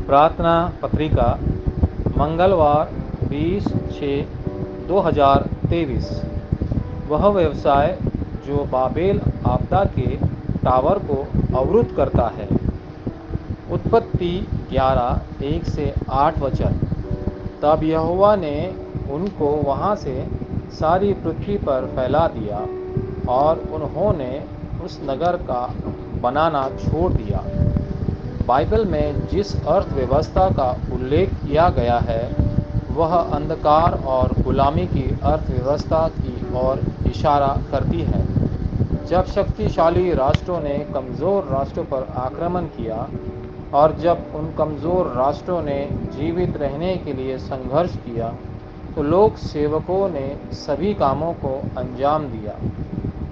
प्रार्थना पत्रिका मंगलवार 20/6/2023। वह व्यवसाय जो बाबेल आपदा के टावर को अवरुद्ध करता है। उत्पत्ति 11:1-8 वचन। तब यहोवा ने उनको वहाँ से सारी पृथ्वी पर फैला दिया और उन्होंने उस नगर का बनाना छोड़ दिया। बाइबल में जिस अर्थव्यवस्था का उल्लेख किया गया है वह अंधकार और गुलामी की अर्थव्यवस्था की ओर इशारा करती है। जब शक्तिशाली राष्ट्रों ने कमज़ोर राष्ट्रों पर आक्रमण किया और जब उन कमज़ोर राष्ट्रों ने जीवित रहने के लिए संघर्ष किया तो लोक सेवकों ने सभी कामों को अंजाम दिया।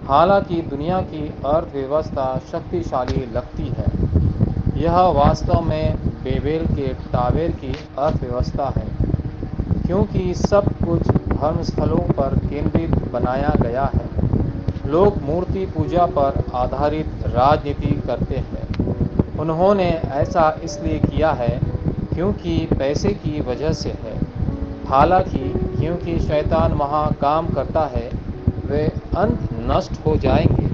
हालांकि दुनिया की अर्थव्यवस्था शक्तिशाली लगती है, यह वास्तव में बेबेल के टावर की अर्थव्यवस्था है, क्योंकि सब कुछ धर्मस्थलों पर केंद्रित बनाया गया है। लोग मूर्ति पूजा पर आधारित राजनीति करते हैं। उन्होंने ऐसा इसलिए किया है क्योंकि पैसे की वजह से है। हालांकि क्योंकि शैतान वहाँ काम करता है, वे अंत नष्ट हो जाएंगे।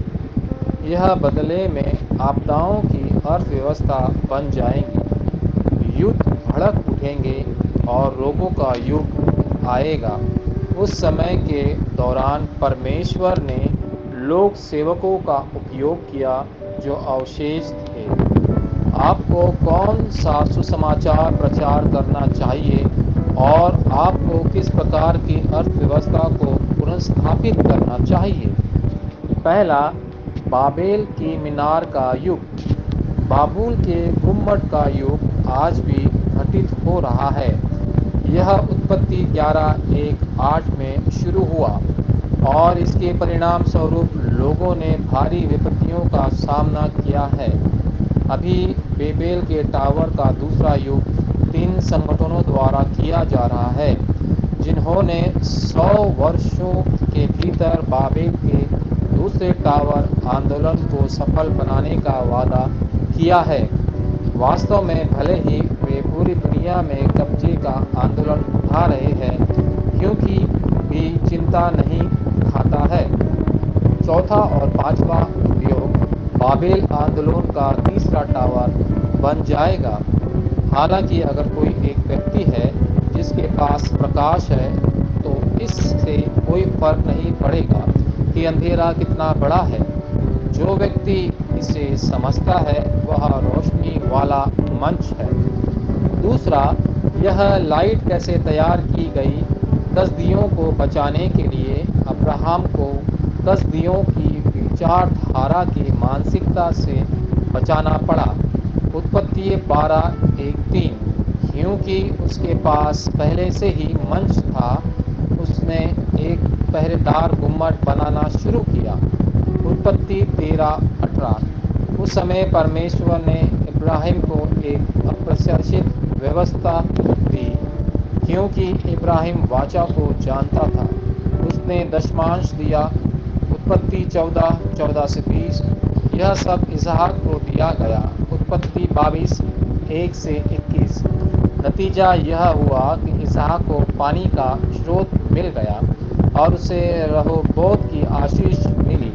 यह बदले में आपदाओं की अर्थव्यवस्था बन जाएंगी। युद्ध भड़क उठेंगे और रोगों का युग आएगा। उस समय के दौरान परमेश्वर ने लोक सेवकों का उपयोग किया जो अवशेष थे। आपको कौन सा सुसमाचार प्रचार करना चाहिए और आपको किस प्रकार की अर्थव्यवस्था को पुनर्स्थापित करना चाहिए? पहला, बाबेल की मीनार का युग। बाबुल के गुम्मट का युग आज भी घटित हो रहा है। यह उत्पत्ति 11:1-8 में शुरू हुआ और इसके परिणाम स्वरूप लोगों ने भारी विपत्तियों का सामना किया है। अभी बेबेल के टावर का दूसरा युग 3 संगठनों द्वारा किया जा रहा है, जिन्होंने 100 वर्षों के भीतर बाबेल के दूसरे टावर आंदोलन को सफल बनाने का वादा किया है। वास्तव में भले ही वे पूरी दुनिया में कब्जे का आंदोलन उठा रहे हैं, क्योंकि भी चिंता नहीं खाता है। चौथा और पांचवा उपयोग बाबेल आंदोलन का तीसरा टावर बन जाएगा। हालांकि अगर कोई एक व्यक्ति है जिसके पास प्रकाश है तो इससे कोई फर्क नहीं पड़ेगा कि अंधेरा कितना बड़ा है। जो व्यक्ति इसे समझता है वह रोशनी वाला मंच है। दूसरा, यह लाइट कैसे तैयार की गई। कसदियों को बचाने के लिए अब्राहम को कसदियों की विचारधारा की मानसिकता से बचाना पड़ा। उत्पत्ति 12:1-3। क्योंकि उसके पास पहले से ही मंच था, उसने एक पहरेदार गुम्मट बनाना शुरू किया। उत्पत्ति 13:18। उस समय परमेश्वर ने इब्राहिम को एक अप्रत्याशित व्यवस्था दी, क्योंकि इब्राहिम वाचा को जानता था। उसने दशमांश दिया। उत्पत्ति 14:14-20। यह सब इसहाक को दिया गया। उत्पत्ति 22:1-21। नतीजा यह हुआ कि इसहाक को पानी का स्रोत मिल गया और उसे रहोबोत की आशीष मिली।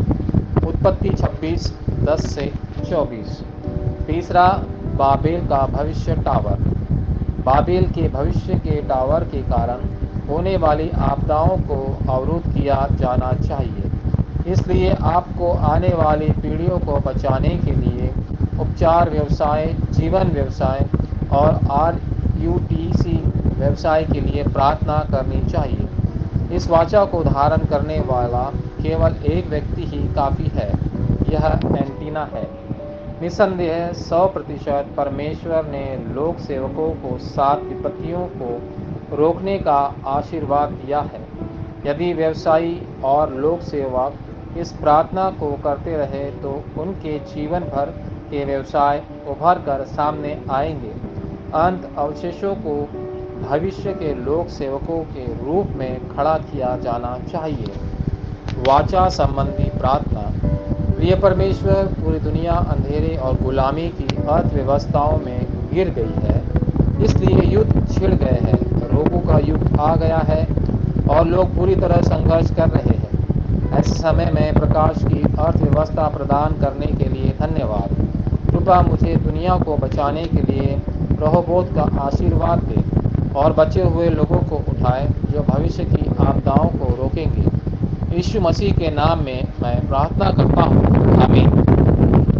उत्पत्ति 26:10-24। तीसरा, बाबेल का भविष्य टावर। बाबेल के भविष्य के टावर के कारण होने वाली आपदाओं को अवरुद्ध किया जाना चाहिए। इसलिए आपको आने वाली पीढ़ियों को बचाने के लिए उपचार व्यवसाय, जीवन व्यवसाय और RUTC व्यवसाय के लिए प्रार्थना करनी चाहिए। इस वाचा को धारण करने वाला केवल एक व्यक्ति ही काफ़ी है। यह एंटीना है। निसंदेह 100% परमेश्वर ने लोक सेवकों को 7 विपत्तियों को रोकने का आशीर्वाद दिया है। यदि व्यवसायी और लोक सेवक इस प्रार्थना को करते रहे तो उनके जीवन भर के व्यवसाय उभर कर सामने आएंगे। अंत अवशेषों को भविष्य के लोक सेवकों के रूप में खड़ा किया जाना चाहिए। वाचा संबंधी प्रार्थना। प्रिय परमेश्वर, पूरी दुनिया अंधेरे और गुलामी की अर्थव्यवस्थाओं में गिर गई है। इसलिए युद्ध छिड़ गए हैं, रोगों का युग आ गया है और लोग पूरी तरह संघर्ष कर रहे हैं। ऐसे समय में प्रकाश की अर्थव्यवस्था प्रदान करने के लिए धन्यवाद। कृपा मुझे दुनिया को बचाने के लिए रहोबोत का आशीर्वाद दे और बचे हुए लोगों को उठाए जो भविष्य की आपदाओं को रोकेंगे। यीशु मसीह के नाम में मैं प्रार्थना करता हूँ, आमीन।